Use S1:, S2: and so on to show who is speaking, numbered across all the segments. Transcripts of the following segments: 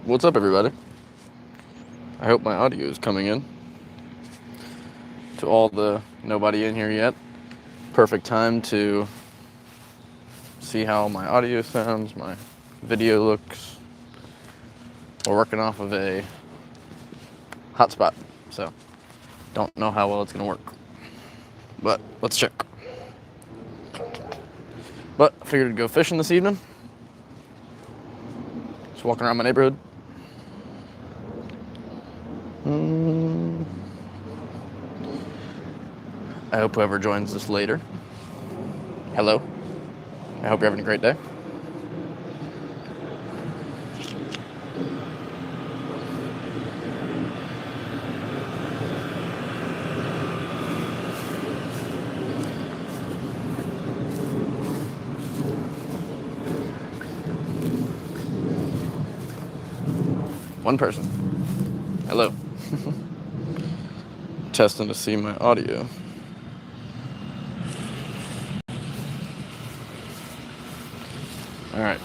S1: What's up, everybody? I hope my audio is coming in. To all the nobody in here yet, perfect time to see how my audio sounds, my video looks. We're working off of a hotspot, so don't know how well it's gonna work. But let's check. But I figured to go fishing this evening. Just walking around my neighborhood. I hope whoever joins this later, hello. I hope you're having a great day. One person. Hello. Testing to see my audio. All right.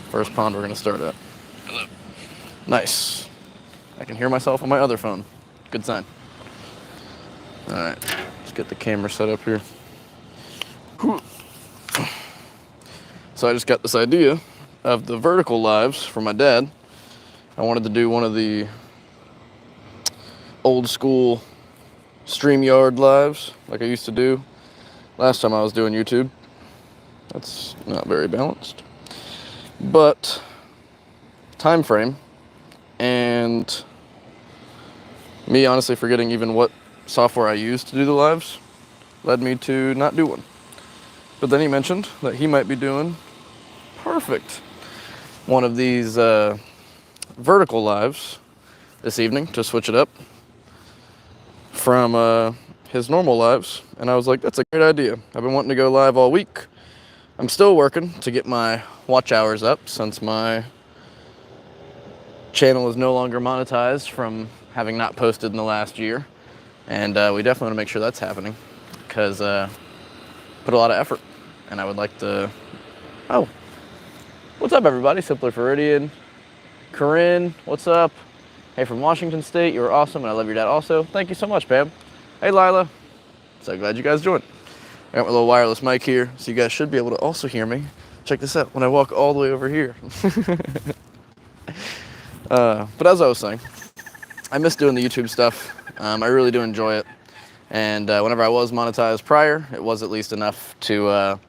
S1: First pond we're gonna start at. Hello. Nice. I can hear myself on my other phone. Good sign. All right. Let's get the camera set up here. So I just got this idea of the vertical lives from my dad. I wanted to do one of the old school StreamYard lives like I used to do last time I was doing YouTube. That's not very balanced. But time frame and me honestly forgetting even what software I used to do the lives led me to not do one. But then he mentioned that he might be doing perfect one of these vertical lives this evening to switch it up from his normal lives. And I was like, that's a great idea. I've been wanting to go live all week. I'm still working to get my watch hours up since my channel is no longer monetized from having not posted in the last year. And we definitely want to make sure that's happening because put a lot of effort. And I would like to... Oh, what's up, everybody? Simpler Floridian. Corinne, what's up? Hey, from Washington State, you were awesome, and I love your dad also. Thank you so much, Pam. Hey, Lila. So glad you guys joined. I got my little wireless mic here, so you guys should be able to also hear me. Check this out when I walk all the way over here. But as I was saying, I miss doing the YouTube stuff. I really do enjoy it. And whenever I was monetized prior, it was at least enough to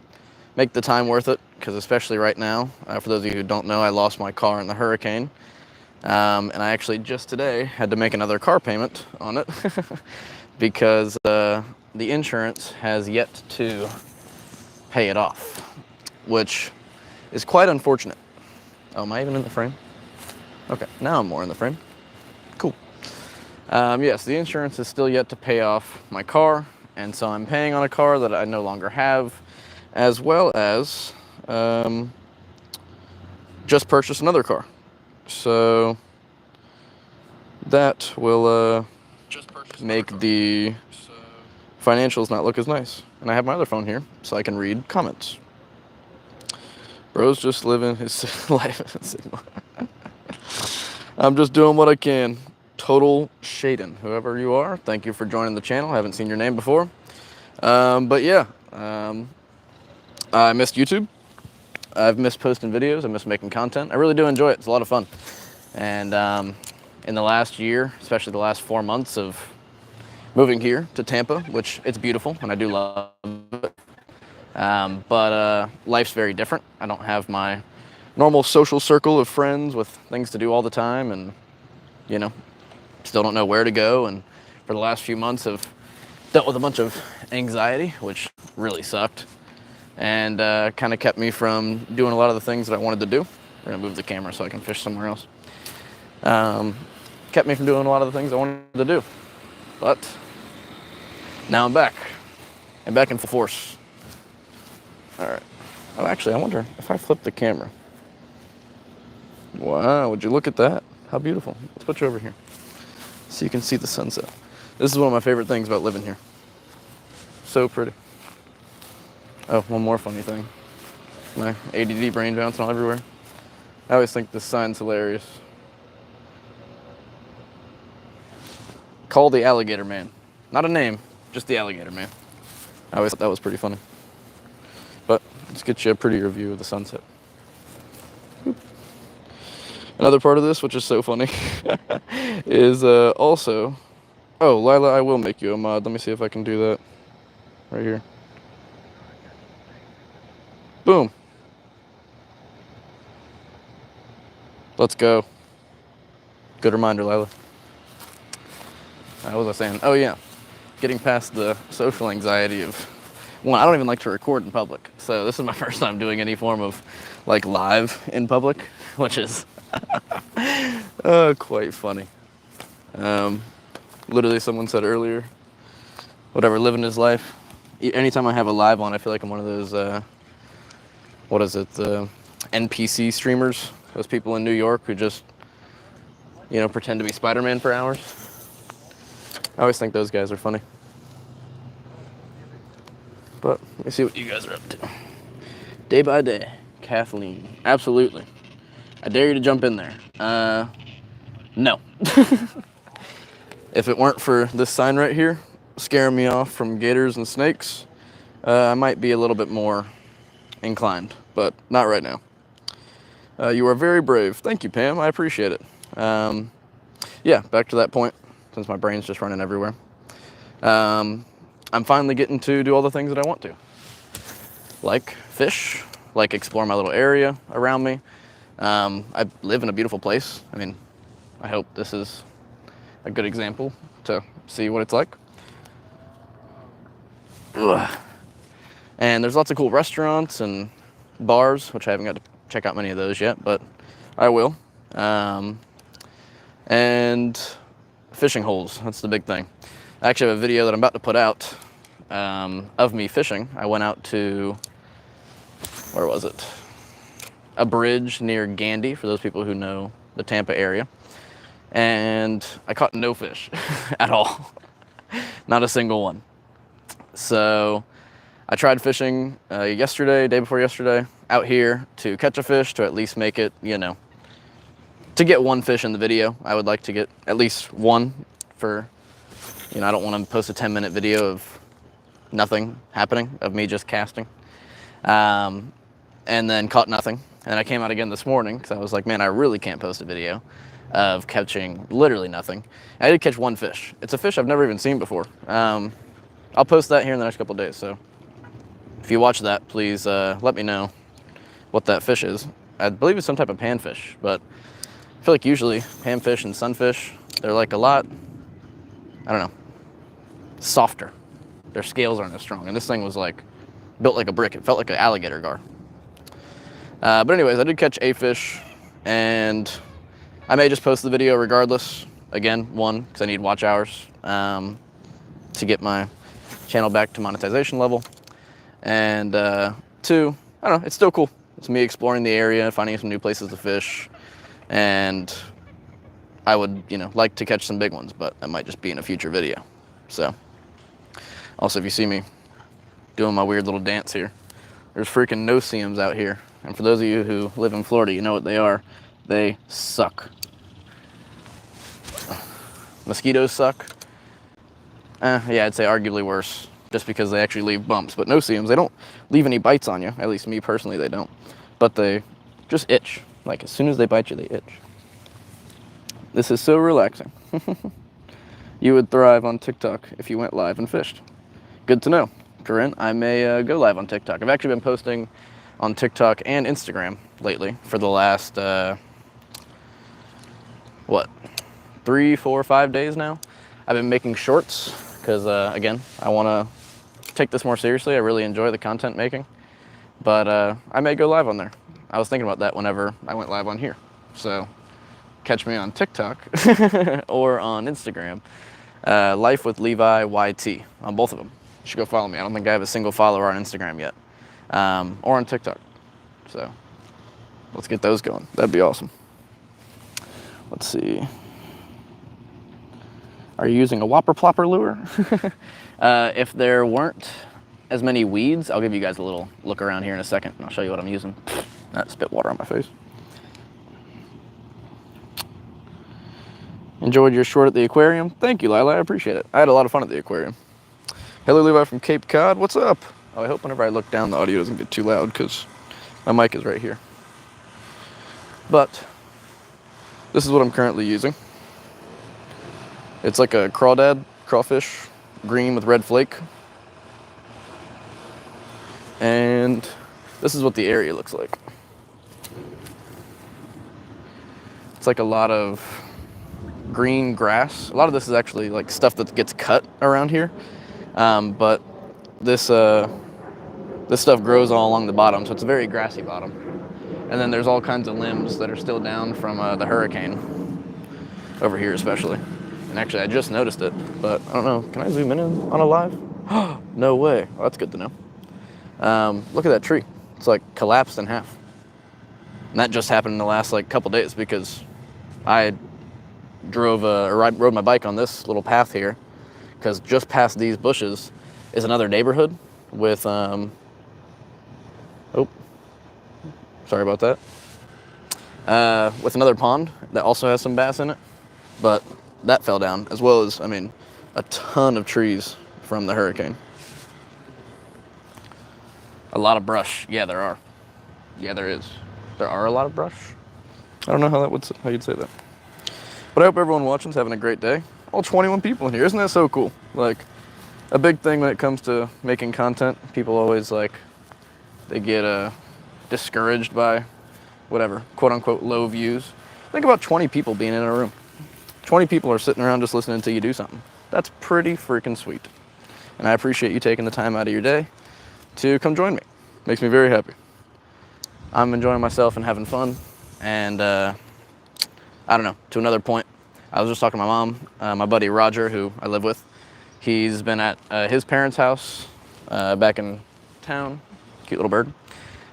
S1: make the time worth it, because especially right now, for those of you who don't know, I lost my car in the hurricane. And I actually just today had to make another car payment on it because the insurance has yet to pay it off, which is quite unfortunate. Oh, am I even in the frame? Okay, now I'm more in the frame. Cool. Yes, the insurance is still yet to pay off my car, and so I'm paying on a car that I no longer have, as well as just purchased another car. So that will make the financials not look as nice. And I have my other phone here, so I can read comments. Bro's just living his life in Sigma. I'm just doing what I can. Total Shaden, whoever you are, thank you for joining the channel. I haven't seen your name before. But yeah, I missed YouTube. I've missed posting videos. I miss making content. I really do enjoy it. It's a lot of fun. And in the last year, especially the last 4 months of moving here to Tampa, which it's beautiful and I do love it. But life's very different. I don't have my normal social circle of friends with things to do all the time, and you know, still don't know where to go. And for the last few months, have dealt with a bunch of anxiety, which really sucked, and kind of kept me from doing a lot of the things that I wanted to do. We're gonna move the camera so I can fish somewhere else. Kept me from doing a lot of the things I wanted to do. But now I'm back. I'm back in full force. All right. Oh, actually, I wonder if I flip the camera. Wow, would you look at that? How beautiful. Let's put you over here so you can see the sunset. This is one of my favorite things about living here. So pretty. Oh, one more funny thing. My ADD brain bouncing all everywhere. I always think this sign's hilarious. Call the alligator man. Not a name, just the alligator man. I always thought that was pretty funny. But let's get you a prettier view of the sunset. Another part of this, which is so funny, is also... Oh, Lila, I will make you a mod. Let me see if I can do that. Right here. Boom. Let's go. Good reminder, Lila. What was I saying? Oh, yeah. Getting past the social anxiety of... Well, I don't even like to record in public. So this is my first time doing any form of, like, live in public, which is quite funny. Literally, someone said earlier, whatever, living his life. Anytime I have a live on, I feel like I'm one of those, what is it, NPC streamers? Those people in New York who just, you know, pretend to be Spider-Man for hours. I always think those guys are funny. But let me see what you guys are up to. Day by day, Kathleen. Absolutely. I dare you to jump in there. No. If it weren't for this sign right here, scaring me off from gators and snakes, I might be a little bit more inclined, but not right now. You are very brave. Thank you, Pam. I appreciate it. Yeah, back to that point, since my brain's just running everywhere. I'm finally getting to do all the things that I want to. Like fish, like explore my little area around me. I live in a beautiful place. I mean, I hope this is a good example to see what it's like. Ugh. And there's lots of cool restaurants and bars, which I haven't got to check out many of those yet, but I will. And fishing holes, that's the big thing. I actually have a video that I'm about to put out of me fishing. I went out to, where was it? A bridge near Gandy, for those people who know the Tampa area. And I caught no fish at all. Not a single one. So I tried fishing yesterday, day before yesterday, out here to catch a fish, to at least make it, you know, to get one fish in the video. I would like to get at least one for, you know, I don't want to post a 10-minute video of nothing happening, of me just casting. And then caught nothing. And I came out again this morning because I was like, man, I really can't post a video of catching literally nothing. I did catch one fish. It's a fish I've never even seen before. I'll post that here in the next couple of days. So if you watch that, please let me know what that fish is. I believe it's some type of panfish, but I feel like usually panfish and sunfish, they're like a lot, I don't know, softer. Their scales aren't as strong. And this thing was like built like a brick. It felt like an alligator gar. But anyways, I did catch a fish, and I may just post the video regardless. Again, one, because I need watch hours to get my channel back to monetization level. And two, I don't know, it's still cool. It's me exploring the area, finding some new places to fish. And I would, you know, like to catch some big ones, but that might just be in a future video. So, also, if you see me doing my weird little dance here, there's freaking no-see-ums out here. And for those of you who live in Florida, you know what they are. They suck. Mosquitoes suck. Yeah, I'd say arguably worse, just because they actually leave bumps. But no-see-ums, they don't leave any bites on you. At least me personally, they don't. But they just itch. Like, as soon as they bite you, they itch. This is so relaxing. You would thrive on TikTok if you went live and fished. Good to know. Corinne, I may go live on TikTok. I've actually been posting on TikTok and Instagram lately for the last, 3, 4, 5 days now. I've been making shorts because, again, I want to take this more seriously. I really enjoy the content making. But I may go live on there. I was thinking about that whenever I went live on here. So catch me on TikTok or on Instagram. Life with Levi YT on both of them. You should go follow me. I don't think I have a single follower on Instagram yet. Or on TikTok. So let's get those going. That'd be awesome. Let's see. Are you using a whopper plopper lure? If there weren't as many weeds, I'll give you guys a little look around here in a second, and I'll show you what I'm using. Spit water on my face. Enjoyed your short at the aquarium. Thank you, Lila. I appreciate it. I had a lot of fun at the aquarium. Hello, Levi from Cape Cod. What's up? Oh, I hope whenever I look down, the audio doesn't get too loud because my mic is right here. But this is what I'm currently using. It's like a crawfish, green with red flake. And this is what the area looks like. It's like a lot of green grass. A lot of this is actually like stuff that gets cut around here. But this stuff grows all along the bottom, so it's a very grassy bottom. And then there's all kinds of limbs that are still down from the hurricane over here especially. And actually I just noticed it, but I don't know, can I zoom in on a live? No way. Well, that's good to know. Look at that tree. It's like collapsed in half. And that just happened in the last like couple days because I rode my bike on this little path here because just past these bushes is another neighborhood with, sorry about that, with another pond that also has some bass in it, but that fell down, as well as, I mean, a ton of trees from the hurricane. A lot of brush. Yeah, there are. Yeah, there is. There are a lot of brush. I don't know how you'd say that. But I hope everyone watching's having a great day. All 21 people in here. Isn't that so cool? Like, a big thing when it comes to making content, people always, like, they get discouraged by whatever, quote-unquote, low views. Think about 20 people being in a room. 20 people are sitting around just listening until you do something. That's pretty freaking sweet. And I appreciate you taking the time out of your day to come join me. Makes me very happy. I'm enjoying myself and having fun. And, I don't know, to another point, I was just talking to my mom, my buddy Roger, who I live with. He's been at his parents' house back in town. Cute little bird.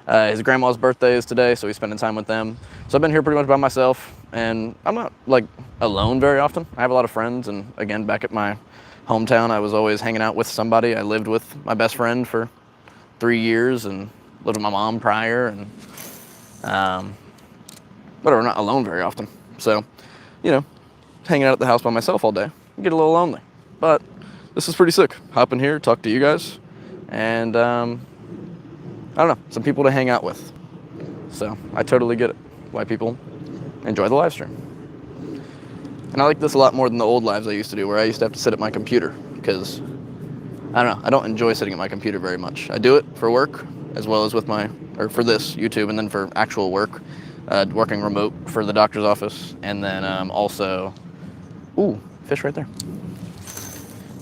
S1: His grandma's birthday is today, so he's spending time with them. So I've been here pretty much by myself, and I'm not, like, alone very often. I have a lot of friends, and again, back at my hometown, I was always hanging out with somebody. I lived with my best friend for 3 years, and lived with my mom prior, and but we're not alone very often. So, you know, hanging out at the house by myself all day, I get a little lonely. But this is pretty sick. Hop in here, talk to you guys, and I don't know, some people to hang out with. So I totally get it, why people enjoy the live stream. And I like this a lot more than the old lives I used to do, where I used to have to sit at my computer, because, I don't know, I don't enjoy sitting at my computer very much. I do it for work, as well as for this, YouTube, and then for actual work, working remote for the doctor's office, and then also, ooh, fish right there.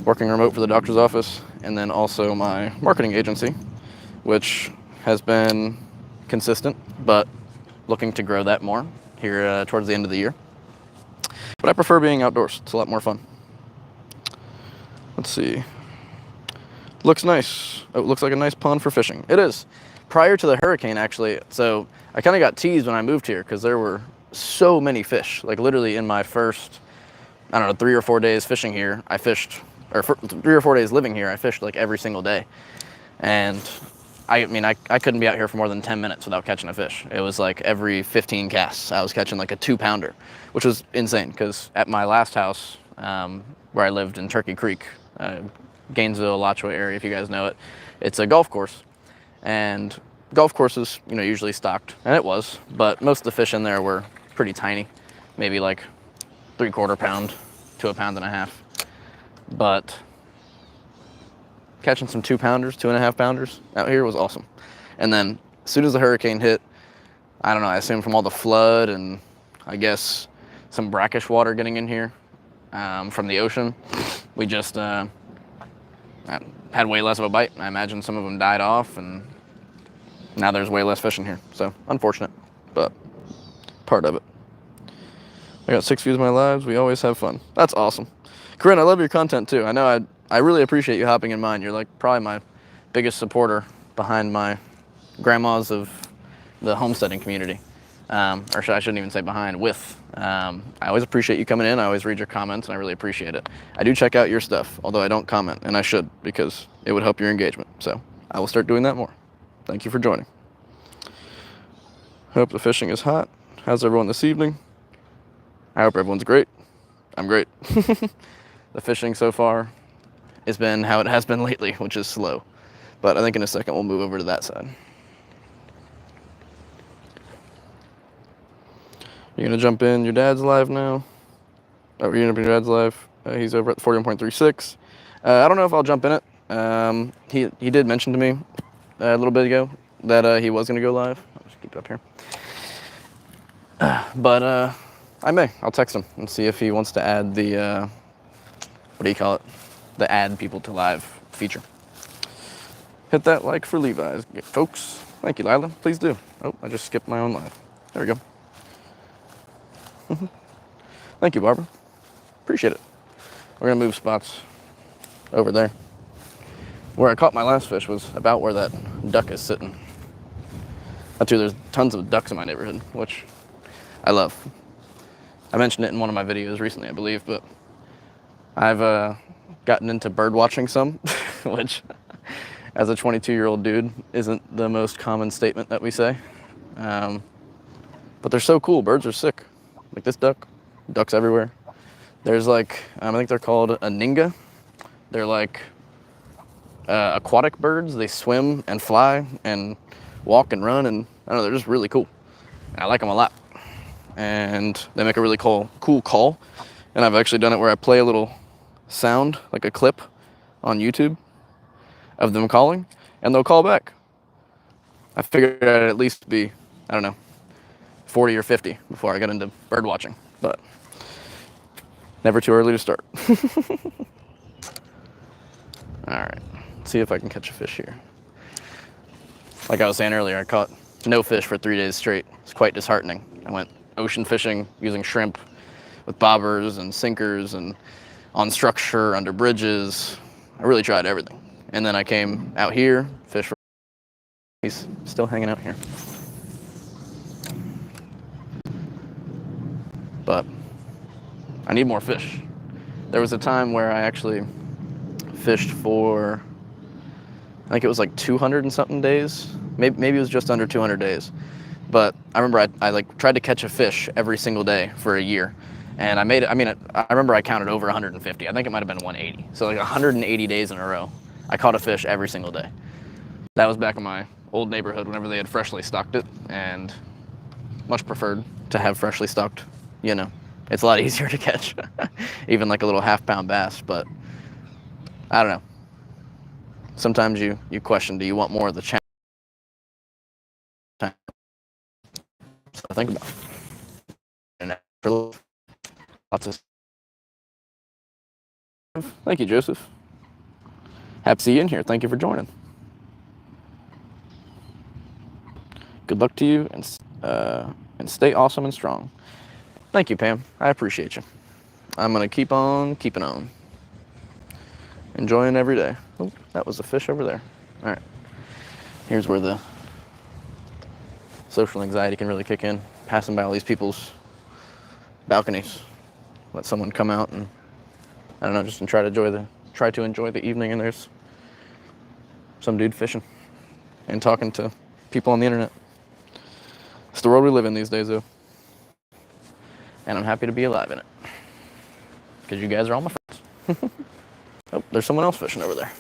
S1: Working remote for the doctor's office, and then also my marketing agency, which has been consistent, but looking to grow that more here towards the end of the year. But I prefer being outdoors. It's a lot more fun. Let's see. Looks nice. Oh, it looks like a nice pond for fishing. It is. Prior to the hurricane, actually, so I kind of got teased when I moved here because there were so many fish. Like, literally in my first, I don't know, 3 or 4 days fishing here, I fished, or 3 or 4 days living here, I fished like every single day. And I mean, I couldn't be out here for more than 10 minutes without catching a fish. It was like every 15 casts, I was catching like a 2-pounder, which was insane because at my last house, where I lived in Turkey Creek, Gainesville, Alachua area, if you guys know it, it's a golf course. And golf courses, you know, usually stocked, and it was, but most of the fish in there were pretty tiny, maybe like 3/4 pound to 1.5 pounds. But catching some 2-pounders, 2.5 pounders out here was awesome. And then as soon as the hurricane hit, I don't know, I assume from all the flood and I guess some brackish water getting in here from the ocean, we just had way less of a bite. I imagine some of them died off, and now there's way less fish in here. So unfortunate, but part of it. I got 6 views of my lives. We always have fun. That's awesome. Corinne, I love your content too. I know I really appreciate you hopping in mine. You're like probably my biggest supporter behind my grandmas of the homesteading community. I shouldn't even say behind, with. I always appreciate you coming in. I always read your comments, and I really appreciate it. I do check out your stuff, although I don't comment, and I should, because it would help your engagement. So I will start doing that more. Thank you for joining. Hope the fishing is hot. How's everyone this evening? I hope everyone's great. I'm great. The fishing so far has been how it has been lately, which is slow. But I think in a second we'll move over to that side. You're gonna jump in your dad's live now? Oh, you're gonna jump in your dad's live? He's over at 41.36. I don't know if I'll jump in it. He did mention to me a little bit ago that he was gonna go live. I'll just keep it up here. But I may. I'll text him and see if he wants to add the what do you call it? The add people to live feature. Hit that like for Levi's, folks. Thank you, Lila. Please do. Oh, I just skipped my own live. There we go. Thank you, Barbara. Appreciate it. We're gonna move spots over there. Where I caught my last fish was about where that duck is sitting. Too, there's tons of ducks in my neighborhood, which I love. I mentioned it in one of my videos recently, I believe, but I've gotten into bird watching some, which, as a 22-year-old dude, isn't the most common statement that we say. But they're so cool. Birds are sick. Like this ducks everywhere. There's like, I think they're called a ninga. They're like aquatic birds. They swim and fly and walk and run, and I don't know, they're just really cool. And I like them a lot. And they make a really cool call. And I've actually done it where I play a little sound, like a clip on YouTube of them calling, and they'll call back. I figured I'd at least be, I don't know, 40 or 50 before I got into bird watching, but never too early to start. All right, let's see if I can catch a fish here. Like I was saying earlier, I caught no fish for 3 days straight. It's quite disheartening. I went ocean fishing using shrimp with bobbers and sinkers and on structure, under bridges. I really tried everything. And then I came out here, fished for... He's still hanging out here. But I need more fish. There was a time where I actually fished for, I think it was like 200 and something days. Maybe it was just under 200 days. But I remember I like tried to catch a fish every single day for a year. And I made it, I remember I counted over 150. I think it might have been 180. So like 180 days in a row, I caught a fish every single day. That was back in my old neighborhood whenever they had freshly stocked it, and much preferred to have freshly stocked, you know. It's a lot easier to catch, even like a little half-pound bass, but I don't know. Sometimes you question, do you want more of the challenge? So think about it. Lots of... Thank you, Joseph. Happy to see you in here. Thank you for joining. Good luck to you, and stay awesome and strong. Thank you, Pam. I appreciate you. I'm gonna keep on keeping on. Enjoying every day. Oh, that was a fish over there. All right. Here's where the social anxiety can really kick in. Passing by all these people's balconies. Let someone come out and, I don't know, just try to enjoy the evening, and there's some dude fishing and talking to people on the internet. It's the world we live in these days, though. And I'm happy to be alive in it. Because you guys are all my friends. Oh, there's someone else fishing over there.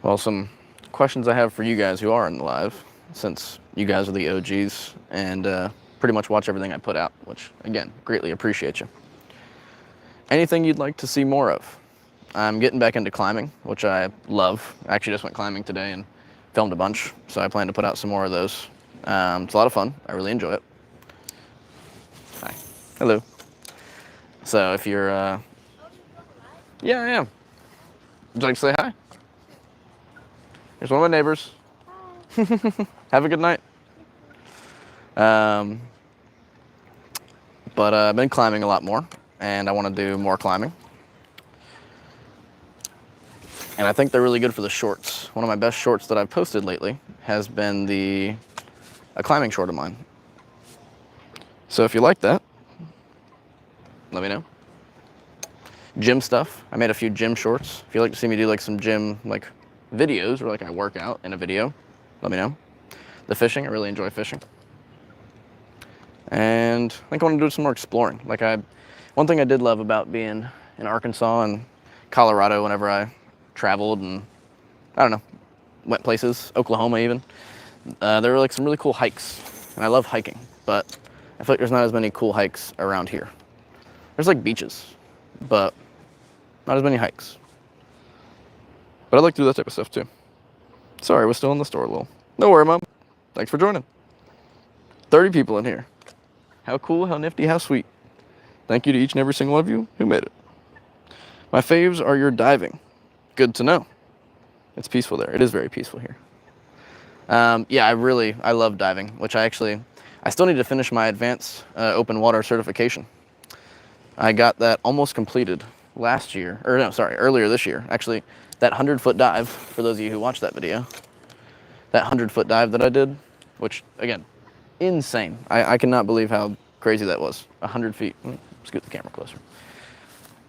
S1: Well, some questions I have for you guys who are in the live, since you guys are the OGs and pretty much watch everything I put out, which, again, greatly appreciate you. Anything you'd like to see more of? I'm getting back into climbing, which I love. I actually just went climbing today and filmed a bunch, so I plan to put out some more of those. It's a lot of fun. I really enjoy it. Hi. Hello. So if you're... Yeah, I am. Would you like to say hi? Here's one of my neighbors. Have a good night. But I've been climbing a lot more, and I want to do more climbing. And I think they're really good for the shorts. One of my best shorts that I've posted lately has been a climbing short of mine. So if you like that, let me know. Gym stuff. I made a few gym shorts. If you'd like to see me do like some gym like videos or like I work out in a video, let me know. The fishing, I really enjoy fishing. And I think I want to do some more exploring. One thing I did love about being in Arkansas and Colorado whenever I traveled and, I don't know, went places, Oklahoma even, there were like some really cool hikes. And I love hiking, but I feel like there's not as many cool hikes around here. There's like beaches, but not as many hikes. But I like to do that type of stuff too. Sorry, we're still in the store a little. No worry, Mom. Thanks for joining. 30 people in here. How cool, how nifty, how sweet. Thank you to each and every single one of you who made it. My faves are your diving. Good to know. It's peaceful there. It is very peaceful here. Yeah, I love diving, which I still need to finish my advanced open water certification. I got that almost completed earlier this year. Actually, that 100-foot dive, for those of you who watched that video, that 100-foot dive that I did, which, again, insane. I cannot believe how crazy that was. 100 feet. Scoot the camera closer.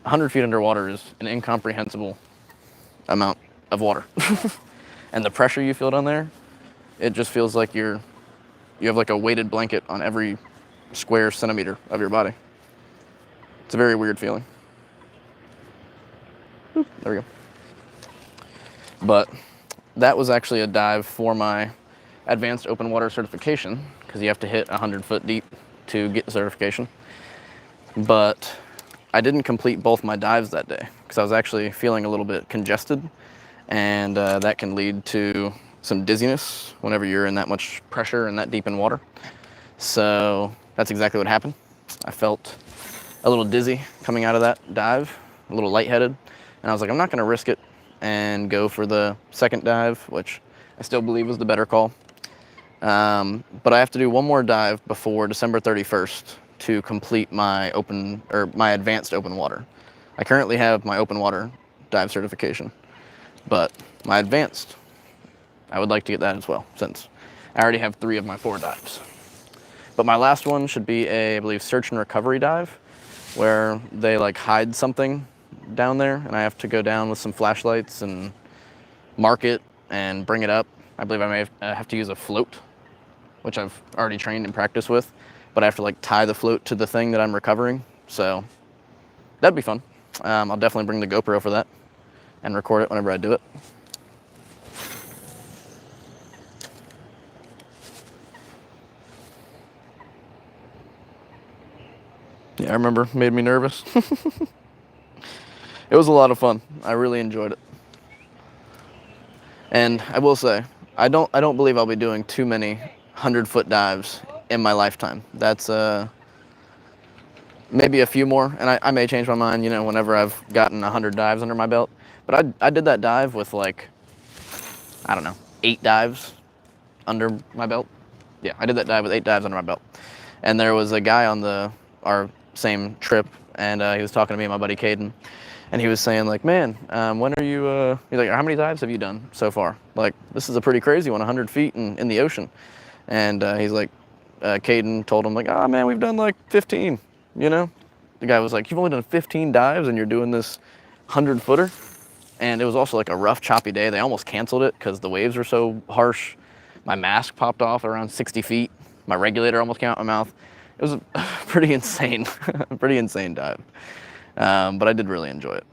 S1: 100 feet underwater is an incomprehensible amount of water. And the pressure you feel down there, it just feels like you have like a weighted blanket on every square centimeter of your body. It's a very weird feeling. There we go. But that was actually a dive for my advanced open water certification, because you have to hit 100 foot deep to get the certification. But I didn't complete both my dives that day because I was actually feeling a little bit congested, and that can lead to some dizziness whenever you're in that much pressure and that deep in water. So that's exactly what happened. I felt a little dizzy coming out of that dive, a little lightheaded, and I was like, I'm not going to risk it and go for the second dive, which I still believe was the better call. But I have to do one more dive before December 31st to complete my advanced open water. I currently have my open water dive certification, but my advanced, I would like to get that as well, since I already have 3 of my 4 dives. But my last one should be I believe, search and recovery dive, where they like hide something down there, and I have to go down with some flashlights and mark it and bring it up. I believe I may have to use a float, which I've already trained and practiced with, but I have to like tie the float to the thing that I'm recovering. So that'd be fun. I'll definitely bring the GoPro for that and record it whenever I do it. Yeah, I remember. Made me nervous. It was a lot of fun. I really enjoyed it. And I will say, I don't believe I'll be doing too many 100-foot dives in my lifetime. That's maybe a few more, and I may change my mind, whenever I've gotten 100 dives under my belt. But I did that dive with like, I don't know, 8 dives under my belt. Yeah, I did that dive with 8 dives under my belt. And there was a guy on our same trip, and he was talking to me and my buddy Caden, and he was saying like, man, when are you, he's like, how many dives have you done so far? Like, this is a pretty crazy one, 100 feet in the ocean. And he's like, Caden told him like, oh man, we've done like 15, The guy was like, you've only done 15 dives and you're doing this 100-footer? And it was also like a rough, choppy day. They almost canceled it because the waves were so harsh. My mask popped off around 60 feet. My regulator almost came out my mouth. It was a pretty insane dive. But I did really enjoy it.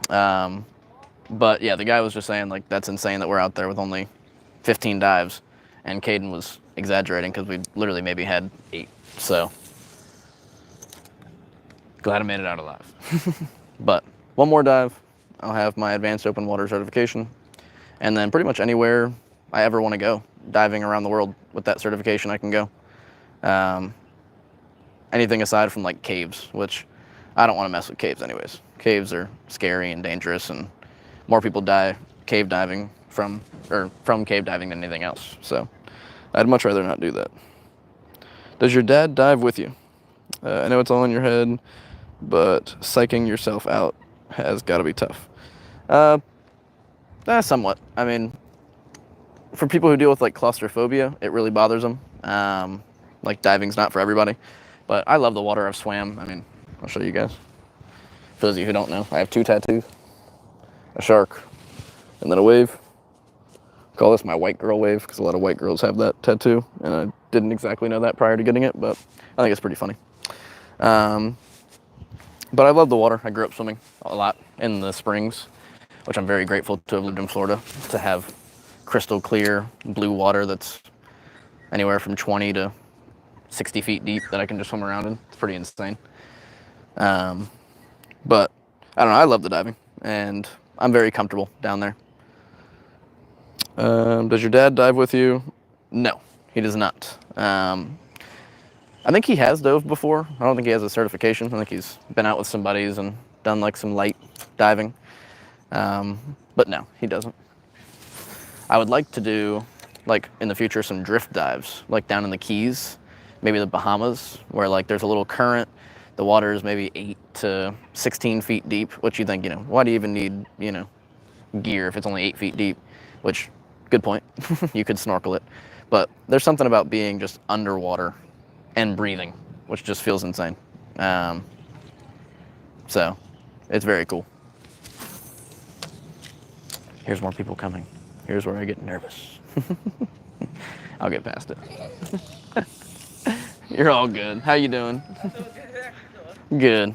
S1: But yeah, the guy was just saying like, that's insane that we're out there with only 15 dives. And Caden was exaggerating because we literally maybe had 8. So glad I made it out alive. But one more dive, I'll have my advanced open water certification. And then pretty much anywhere I ever want to go, diving around the world with that certification, I can go. Anything aside from like caves, which I don't want to mess with caves anyways. Caves are scary and dangerous, and more people die cave diving from cave diving than anything else. So I'd much rather not do that. Does your dad dive with you? I know it's all in your head, but psyching yourself out has got to be tough. Somewhat. I mean, for people who deal with like claustrophobia, it really bothers them. Like diving's not for everybody, but I love the water. I've swam. I mean, I'll show you guys. For those of you who don't know, I have 2 tattoos: a shark, and then a wave. I call this my white girl wave because a lot of white girls have that tattoo, and I didn't exactly know that prior to getting it, but I think it's pretty funny. But I love the water. I grew up swimming a lot in the springs, which I'm very grateful to have lived in Florida, to have crystal clear blue water that's anywhere from 20 to 60 feet deep that I can just swim around in. It's pretty insane. But I don't know, I love the diving, and I'm very comfortable down there. Does your dad dive with you? No, he does not. I think he has dove before. I don't think he has a certification. I think he's been out with some buddies and done like some light diving. But no, he doesn't. I would like to do, like in the future, some drift dives, like down in the Keys, maybe the Bahamas, where like there's a little current. The water is maybe 8 to 16 feet deep, which you think, you know, why do you even need, you know, gear if it's only 8 feet deep? Which, good point. You could snorkel it. But there's something about being just underwater and breathing, which just feels insane. So it's very cool. Here's more people coming. Here's where I get nervous. I'll get past it. You're all good. How you doing? Good.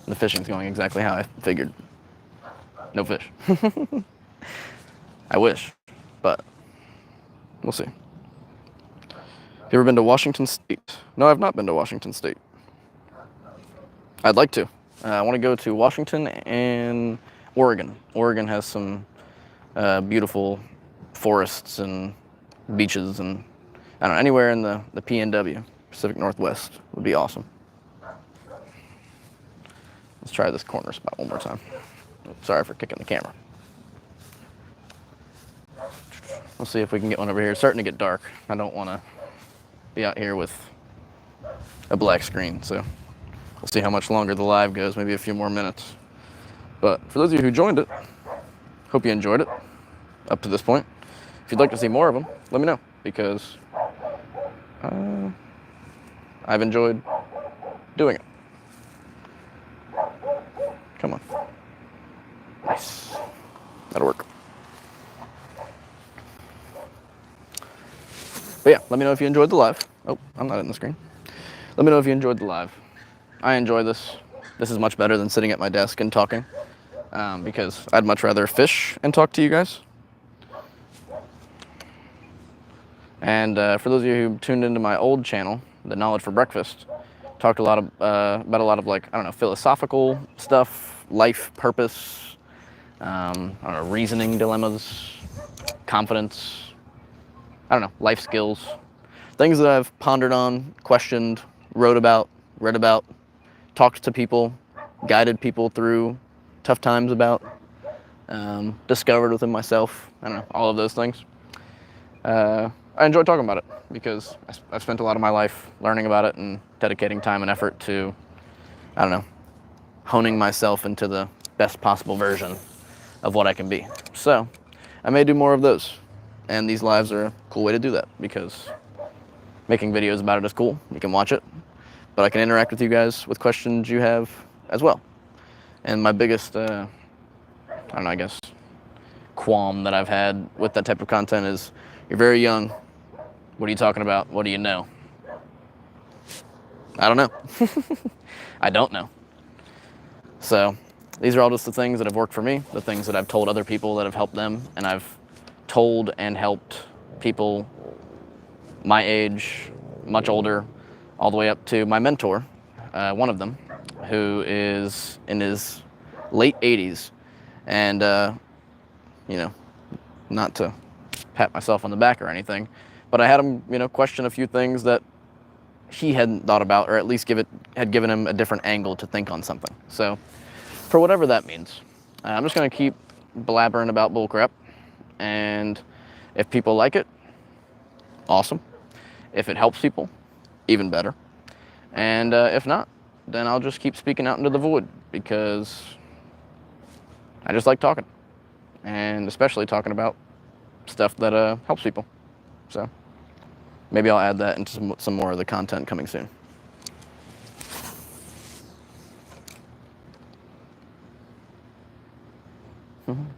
S1: The fishing's going exactly how I figured. No fish. I wish, but we'll see. Have you ever been to Washington State? No, I've not been to Washington State. I'd like to. I want to go to Washington and Oregon. Oregon has some beautiful forests and beaches, and I don't know, anywhere in the PNW, Pacific Northwest, would be awesome. Let's try this corner spot one more time. Sorry for kicking the camera. We'll see if we can get one over here. It's starting to get dark. I don't want to be out here with a black screen, so we'll see how much longer the live goes, maybe a few more minutes. But for those of you who joined it, hope you enjoyed it up to this point. If you'd like to see more of them, let me know, because I've enjoyed doing it. Come on. Nice. That'll work. But yeah, let me know if you enjoyed the live. Oh, I'm not in the screen. Let me know if you enjoyed the live. I enjoy this. This is much better than sitting at my desk and talking, because I'd much rather fish and talk to you guys. And for those of you who tuned into my old channel, The Knowledge for Breakfast, talked a lot of, about a lot of, like, I don't know, philosophical stuff, life purpose, I don't know, reasoning dilemmas, confidence, I don't know, life skills, things that I've pondered on, questioned, wrote about, read about, talked to people, guided people through tough times about, discovered within myself, I don't know, all of those things. I enjoy talking about it because I've spent a lot of my life learning about it and dedicating time and effort to, I don't know, honing myself into the best possible version of what I can be. So I may do more of those, and these lives are a cool way to do that, because making videos about it is cool. You can watch it, but I can interact with you guys with questions you have as well. And my biggest, I don't know, I guess, qualm that I've had with that type of content is, you're very young. What are you talking about? What do you know? I don't know. I don't know. So these are all just the things that have worked for me, the things that I've told other people that have helped them, and I've told and helped people my age, much older, all the way up to my mentor, one of them, who is in his late 80s. And, you know, not to pat myself on the back or anything, but I had him, you know, question a few things that he hadn't thought about, or at least had given him a different angle to think on something. So for whatever that means, I'm just going to keep blabbering about bullcrap, and if people like it, awesome. If it helps people, even better. And if not, then I'll just keep speaking out into the void, because I just like talking, and especially talking about stuff that helps people. So maybe I'll add that into some more of the content coming soon.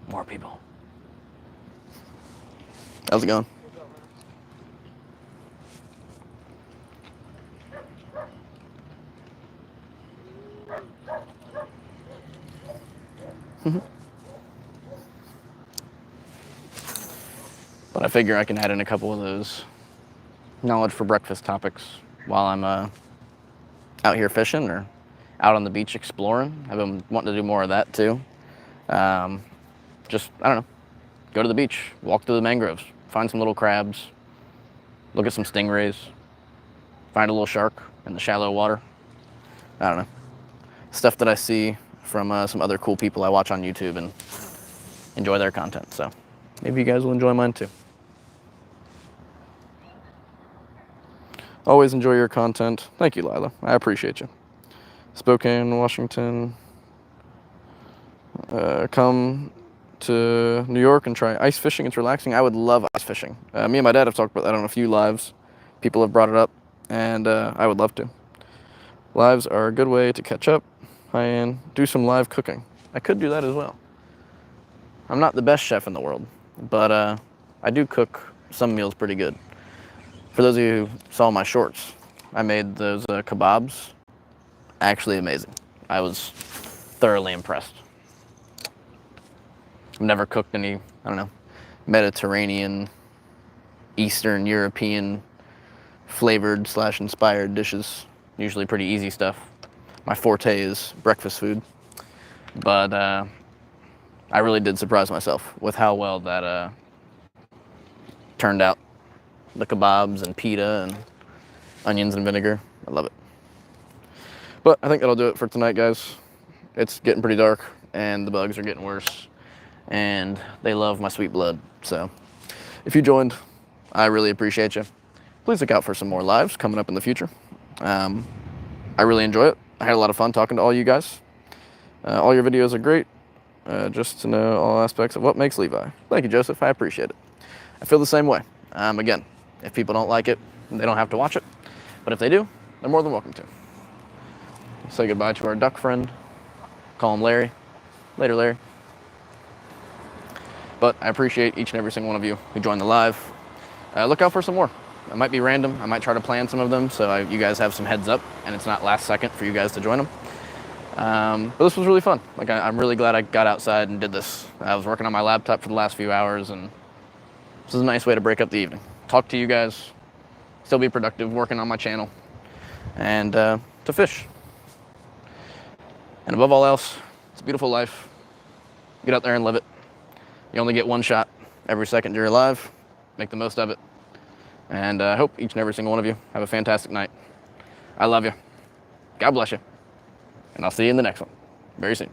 S1: More people. How's it going? But I figure I can add in a couple of those knowledge for breakfast topics while I'm out here fishing or out on the beach exploring. I've been wanting to do more of that too. Just, I don't know, go to the beach, walk through the mangroves, find some little crabs, look at some stingrays, find a little shark in the shallow water. I don't know. Stuff that I see from some other cool people I watch on YouTube and enjoy their content. So maybe you guys will enjoy mine too. Always enjoy your content. Thank you, Lila. I appreciate you. Spokane, Washington. Come to New York and try ice fishing. It's relaxing. I would love ice fishing. Me and my dad have talked about that on a few lives. People have brought it up, and I would love to. Lives are a good way to catch up, and do some live cooking. I could do that as well. I'm not the best chef in the world, but I do cook some meals pretty good. For those of you who saw my shorts, I made those kebabs. Actually amazing. I was thoroughly impressed. I've never cooked any, I don't know, Mediterranean, Eastern European flavored / inspired dishes. Usually pretty easy stuff. My forte is breakfast food. But I really did surprise myself with how well that turned out. The kebabs and pita and onions and vinegar. I love it. But I think that'll do it for tonight, guys. It's getting pretty dark and the bugs are getting worse, and they love my sweet blood. So if you joined, I really appreciate you. Please look out for some more lives coming up in the future. I really enjoy it. I had a lot of fun talking to all you guys. All your videos are great. Just to know all aspects of what makes Levi. Thank you, Joseph. I appreciate it. I feel the same way. Again, if people don't like it, they don't have to watch it. But if they do, they're more than welcome to. Say goodbye to our duck friend. Call him Larry. Later, Larry. But I appreciate each and every single one of you who joined the live. Look out for some more. It might be random. I might try to plan some of them so you guys have some heads up and it's not last second for you guys to join them. But this was really fun. Like I'm really glad I got outside and did this. I was working on my laptop for the last few hours, and this is a nice way to break up the evening. Talk to you guys, still be productive, working on my channel, and to fish. And above all else, it's a beautiful life. Get out there and live it. You only get one shot every second you're alive. Make the most of it. And I hope each and every single one of you have a fantastic night. I love you. God bless you. And I'll see you in the next one very soon.